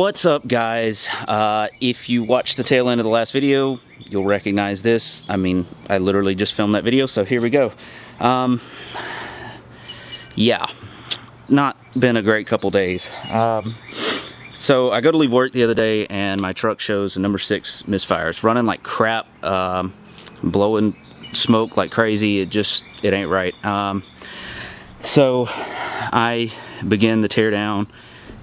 What's up, guys? If you watched the tail end of the last video, you'll recognize this. I mean, I literally just filmed that video, so here we go. Yeah, not been a great couple days. So I go to leave work the other day, and my truck shows a number 6 misfire. It's running like crap, blowing smoke like crazy. It ain't right. So I begin the tear down,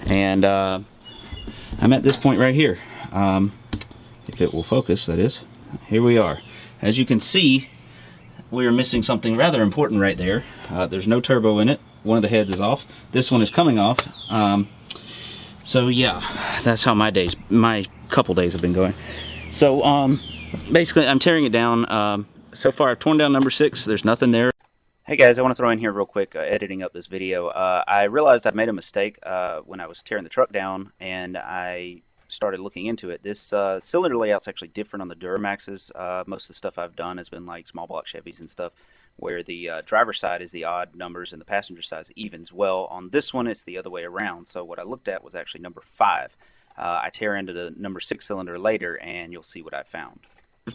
and I'm at this point right here. If it will focus, that is. Here we are. As you can see, we are missing something rather important right there. There's no turbo in it. One of the heads is off. This one is coming off. So yeah, that's how my couple days have been going. So basically, I'm tearing it down. So far, I've torn down number 6. There's nothing there. Hey guys, I want to throw in here real quick, editing up this video. I realized I'd made a mistake when I was tearing the truck down, and I started looking into it. This cylinder layout's actually different on the Duramaxes. Most of the stuff I've done has been like small block Chevys and stuff, where the driver's side is the odd numbers and the passenger side is evens. Well, on this one, it's the other way around. So what I looked at was actually number 5. I tear into the number 6 cylinder later, and you'll see what I found.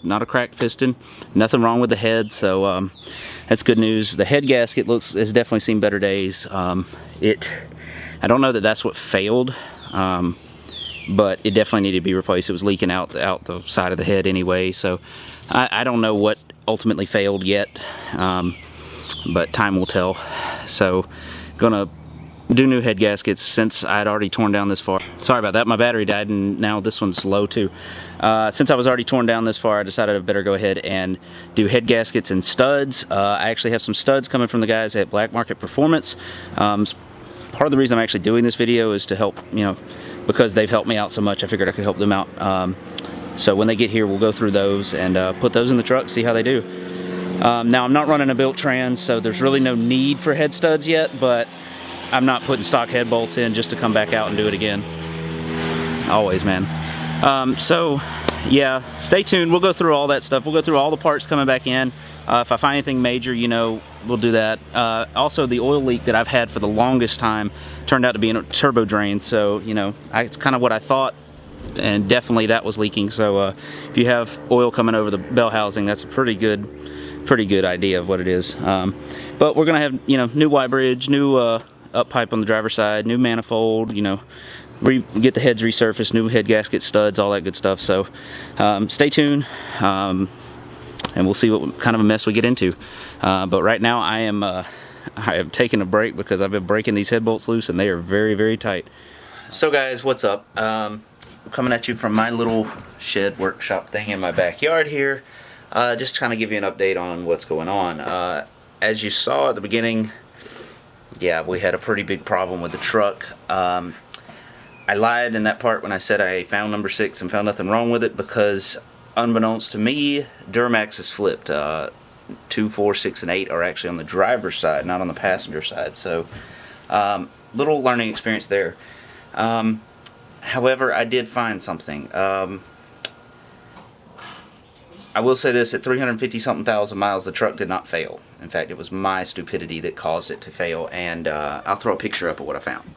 Not a cracked piston, nothing wrong with the head, so that's good news. The head gasket has definitely seen better days. I don't know that that's what failed, but it definitely needed to be replaced. It was leaking out the side of the head anyway, so I don't know what ultimately failed yet, but time will tell. So gonna do new head gaskets since I'd already torn down this far. Sorry about that, my battery died and now this one's low too. Since I was already torn down this far, I decided I better go ahead and do head gaskets and studs. I actually have some studs coming from the guys at Black Market Performance. Part of the reason I'm actually doing this video is to help, because they've helped me out so much, I figured I could help them out. So when they get here, we'll go through those and put those in the truck, see how they do. Now I'm not running a built trans, so there's really no need for head studs yet, but I'm not putting stock head bolts in just to come back out and do it again. Always, man. So, yeah, stay tuned. We'll go through all that stuff. We'll go through all the parts coming back in. If I find anything major, we'll do that. Also, the oil leak that I've had for the longest time turned out to be a turbo drain. So, it's kind of what I thought, and definitely that was leaking. So, if you have oil coming over the bell housing, that's a pretty good idea of what it is. But we're gonna have, new Y bridge, new up pipe on the driver's side, new manifold, get the heads resurfaced, new head gasket, studs, all that good stuff. So stay tuned, and we'll see what kind of a mess we get into. But right now I am taking a break because I've been breaking these head bolts loose and they are very, very tight. So guys, what's up? I'm coming at you from my little shed workshop thing in my backyard here. Just trying to give you an update on what's going on. As you saw at the beginning, yeah, we had a pretty big problem with the truck. I lied in that part when I said I found number 6 and found nothing wrong with it, because unbeknownst to me, Duramax is flipped. 2, 4, 6, and 8 are actually on the driver's side, not on the passenger side. So, little learning experience there. However, I did find something. I will say this, at 350-something thousand miles, the truck did not fail. In fact, it was my stupidity that caused it to fail, and I'll throw a picture up of what I found.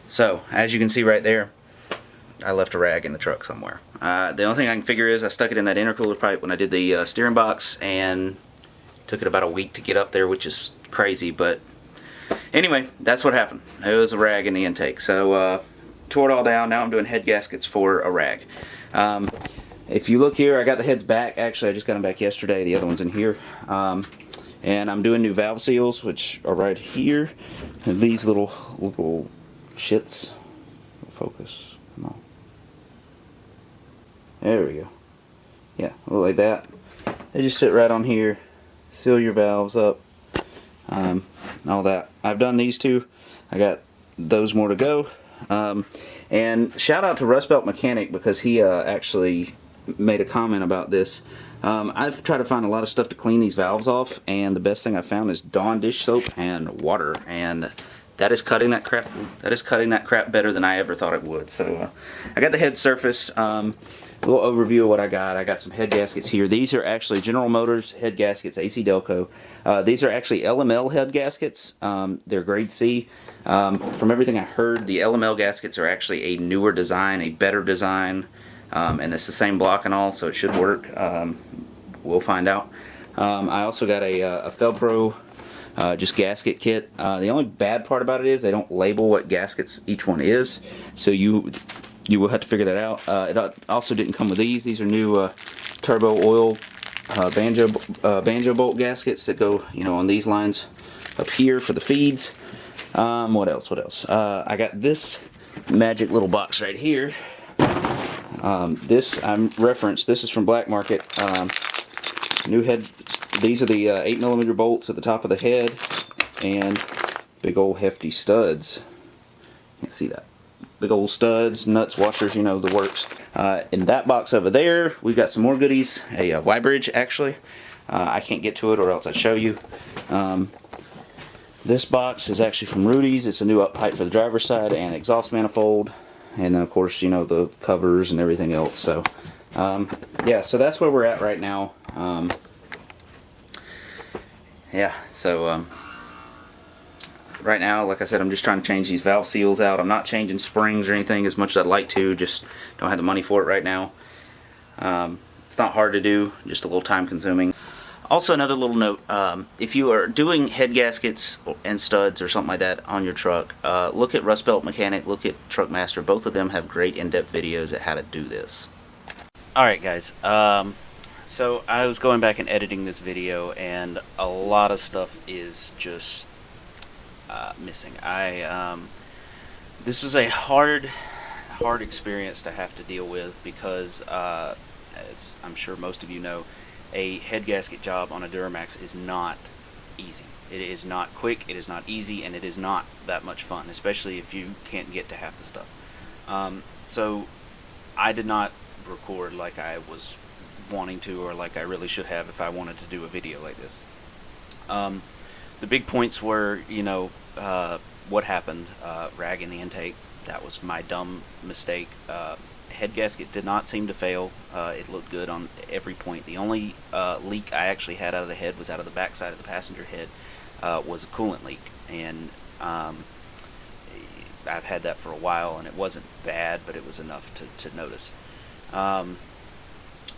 So, as you can see right there, I left a rag in the truck somewhere. The only thing I can figure is I stuck it in that intercooler pipe when I did the steering box, and took it about a week to get up there, which is crazy, but anyway, that's what happened. It was a rag in the intake. So, tore it all down. Now I'm doing head gaskets for a rag. If you look here, I got the heads back. Actually, I just got them back yesterday. The other one's in here. And I'm doing new valve seals, which are right here. And these little shits. Focus. Come on. There we go. Yeah, look like that. They just sit right on here. Seal your valves up. All that. I've done these two. I got those more to go. And shout out to Rust Belt Mechanic, because he actually made a comment about this. I've tried to find a lot of stuff to clean these valves off, and the best thing I found is Dawn dish soap and water, and that is cutting that crap. That is cutting that crap better than I ever thought it would. So I got the head surface. A little overview of what I got. I got some head gaskets here. These are actually General Motors head gaskets, AC Delco. These are actually LML head gaskets. They're grade C. From everything I heard, the LML gaskets are actually a newer design, a better design, and it's the same block and all, so it should work. We'll find out. I also got a Fel-Pro just gasket kit. The only bad part about it is they don't label what gaskets each one is, so you will have to figure that out. It also didn't come with these. These are new turbo oil banjo bolt gaskets that go, on these lines up here for the feeds. What else? I got this magic little box right here. This I'm referenced. This is from Black Market. New head. These are the 8mm bolts at the top of the head, and big old hefty studs. Can't see that. Big old studs, nuts, washers, the works. In that box over there, we've got some more goodies. A Y-bridge, actually. I can't get to it, or else I'd show you. This box is actually from Rudy's. It's a new up pipe for the driver's side and exhaust manifold, and then of course the covers and everything else. So yeah, so that's where we're at right now. Yeah, so right now, like I said, I'm just trying to change these valve seals out. I'm not changing springs or anything as much as I'd like to. Just don't have the money for it right now. It's not hard to do, just a little time consuming. Also, another little note, if you are doing head gaskets and studs or something like that on your truck, look at Rust Belt Mechanic, look at Truckmaster. Both of them have great in-depth videos at how to do this. Alright guys, so I was going back and editing this video, and a lot of stuff is just missing. This was a hard experience to have to deal with because, as I'm sure most of you know, a head gasket job on a Duramax is not easy. It is not quick, it is not easy, and it is not that much fun, especially if you can't get to half the stuff. So I did not record like I was wanting to, or like I really should have if I wanted to do a video like this. The big points were, what happened, rag in the intake. That was my dumb mistake. Head gasket did not seem to fail. It looked good on every point. The only leak I actually had out of the head was out of the back side of the passenger head. Was a coolant leak, and I've had that for a while, and it wasn't bad, but it was enough to notice.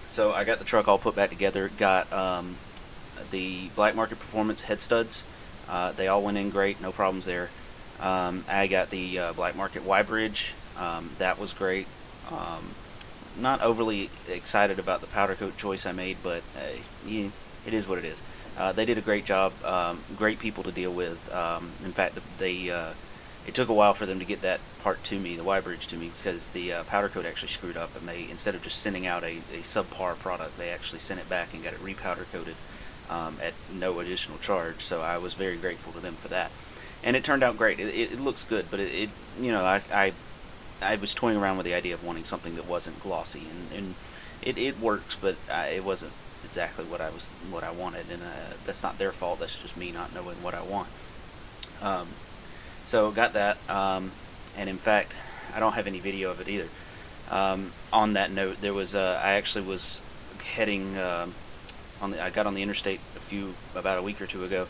So I got the truck all put back together, got the Black Market Performance head studs. They all went in great, no problems there. I got the Black Market Y-bridge. That was great. Not overly excited about the powder coat choice I made, but yeah, it is what it is. They did a great job. Great people to deal with. In fact, it took a while for them to get that part to me, the Y-bridge to me, because the powder coat actually screwed up, and they, instead of just sending out a subpar product, they actually sent it back and got it repowder coated at no additional charge. So I was very grateful to them for that, and it turned out great. It looks good, but I was toying around with the idea of wanting something that wasn't glossy, and it works, but it wasn't exactly what I wanted, and that's not their fault. That's just me not knowing what I want. So got that, and in fact, I don't have any video of it either. On that note, there was I actually was heading I got on the interstate about a week or two ago,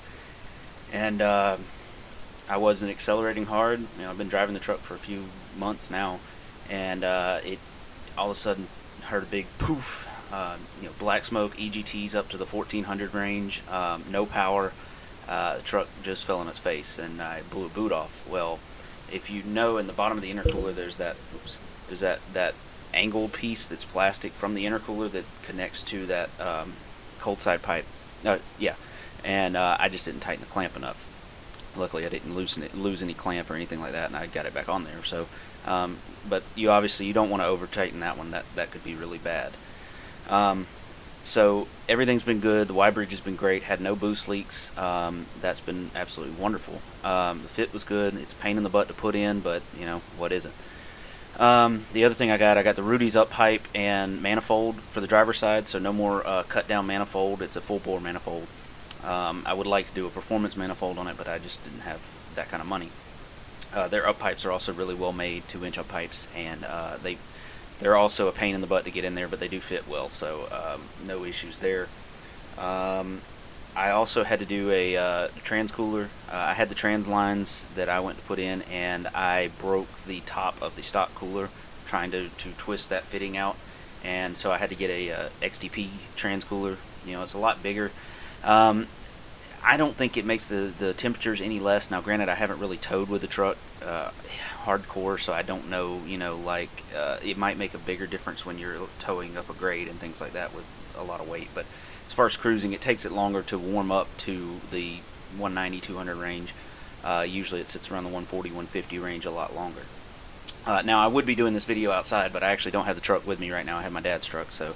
and I wasn't accelerating hard. I've been driving the truck for a few months now, and it all of a sudden heard a big poof. Black smoke, EGTs up to the 1400 range, no power. The truck just fell on its face, and I blew a boot off. Well, if you know, in the bottom of the intercooler, there's that angled piece that's plastic from the intercooler that connects to that cold side pipe. Yeah, and I just didn't tighten the clamp enough. Luckily, I didn't lose any clamp or anything like that, and I got it back on there. So, but you don't want to over tighten that one. That could be really bad. So everything's been good. The Y-bridge has been great. Had no boost leaks. That's been absolutely wonderful. The fit was good. It's a pain in the butt to put in, but what isn't? The other thing I got the Rudy's up pipe and manifold for the driver's side. So no more cut down manifold. It's a full bore manifold. I would like to do a performance manifold on it, but I just didn't have that kind of money. Their up pipes are also really well made, 2-inch up pipes, and they're also a pain in the butt to get in there, but they do fit well, so no issues there. I also had to do a trans cooler. I had the trans lines that I went to put in, and I broke the top of the stock cooler trying to twist that fitting out, and so I had to get a XTP trans cooler. You know, it's a lot bigger. I don't think it makes the temperatures any less. Now, granted, I haven't really towed with the truck hardcore, so I don't know, you know, like, it might make a bigger difference when you're towing up a grade and things like that with a lot of weight. But as far as cruising, it takes it longer to warm up to the 190, 200 range. Usually it sits around the 140, 150 range a lot longer. Now, I would be doing this video outside, but I actually don't have the truck with me right now. I have my dad's truck, so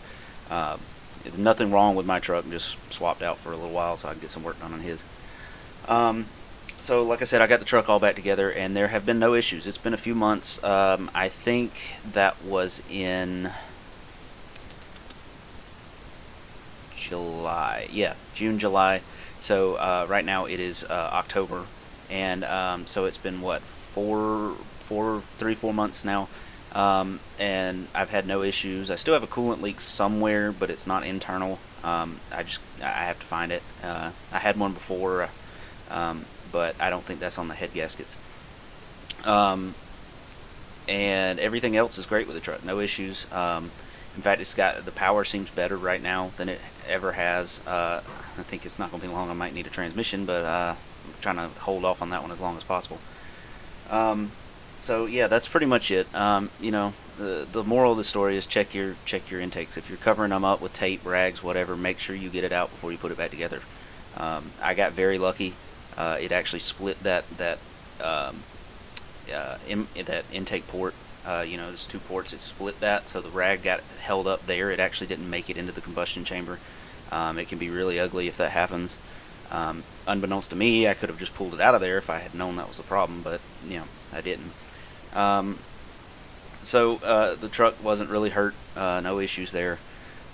nothing wrong with my truck. Just swapped out for a little while so I can get some work done on his. So like I said, I got the truck all back together, and there have been no issues. It's been a few months. I think that was in July. Yeah, June, July. So right now it is October, and so it's been what, 3-4 months now. And I've had no issues. I still have a coolant leak somewhere, but it's not internal. I have to find it. I had one before, but I don't think that's on the head gaskets. And everything else is great with the truck. No issues. In fact, the power seems better right now than it ever has. I think it's not going to be long. I might need a transmission, but I'm trying to hold off on that one as long as possible. So yeah, that's pretty much it. You know, the moral of the story is check your intakes. If you're covering them up with tape, rags, whatever, make sure you get it out before you put it back together. I got very lucky. It actually split that intake port. You know, there's 2 ports. It split that, so the rag got held up there. It actually didn't make it into the combustion chamber. It can be really ugly if that happens. Unbeknownst to me, I could have just pulled it out of there if I had known that was the problem, but you know, I didn't. So the truck wasn't really hurt. No issues there.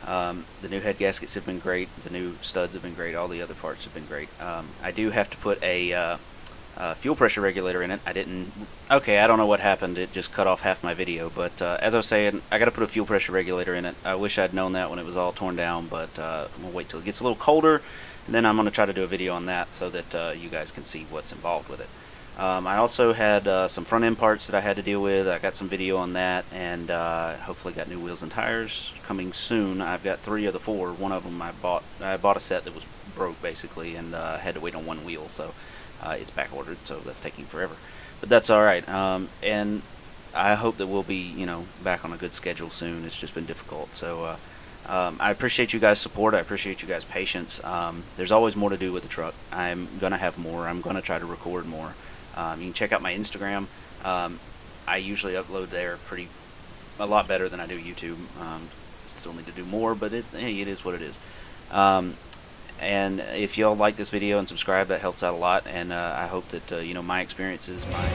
The new head gaskets have been great. The new studs have been great. All the other parts have been great. I do have to put a fuel pressure regulator in it. I don't know what happened. It just cut off half my video. But as I was saying, I got to put a fuel pressure regulator in it. I wish I'd known that when it was all torn down, but I'm going to wait till it gets a little colder, and then I'm going to try to do a video on that so that you guys can see what's involved with it. I also had some front end parts that I had to deal with. I got some video on that, and hopefully got new wheels and tires coming soon. I've got 3 of the 4. One of them I bought a set that was broke basically, and had to wait on 1 wheel, so it's back ordered, so that's taking forever. But that's all right. And I hope that we'll be, you know, back on a good schedule soon. It's just been difficult. So I appreciate you guys' support. I appreciate you guys' patience. There's always more to do with the truck. I'm gonna have more. I'm gonna try to record more. You can check out my Instagram. I usually upload there a lot better than I do YouTube. Still need to do more, but it is what it is. And if y'all like this video and subscribe, that helps out a lot. And I hope that you know, my experiences, my